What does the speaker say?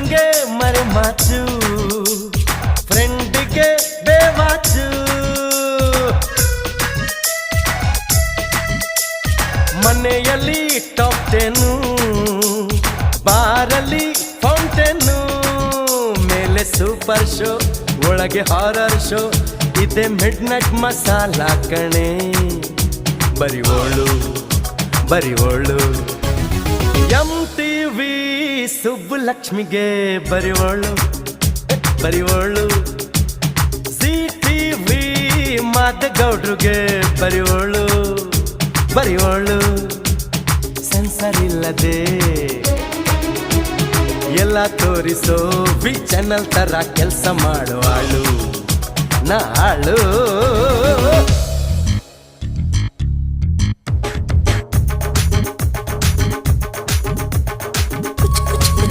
ಫ್ಯಾನ್ಗೆ ಮರೆ ಮಾಚು, ಫ್ರೆಂಡ್ಗೆ ಬೇವಾಚು. ಮನೆಯಲ್ಲಿ top 10, ಬಾರಲ್ಲಿ fountain. ಮೇಲೆ ಸೂಪರ್ ಶೋ, ಒಳಗೆ ಹಾರರ್ ಶೋ, ಇದೆ ಮಿಡ್ ನೈಟ್ ಮಸಾಲ ಕಣೆ. ಬರಿವೋಳು ಬರಿವೋಳು MTV ಸುಬ್ಬುಲಕ್ಷ್ಮಿಗೆ ಬರಿವೋಳು ಬರಿವೋಳು. CTV ಮಾದಗೌಡ್ರಿಗೆ ಬರಿವೋಳು ಬರಿವೋಳು. ಸೆನ್ಸರ್ ಇಲ್ಲದೆ ಎಲ್ಲ ತೋರಿಸೋ ವಿ ಚಾನಲ್ ತರ ಕೆಲಸ ಮಾಡುವಾಳು ನಾಳು.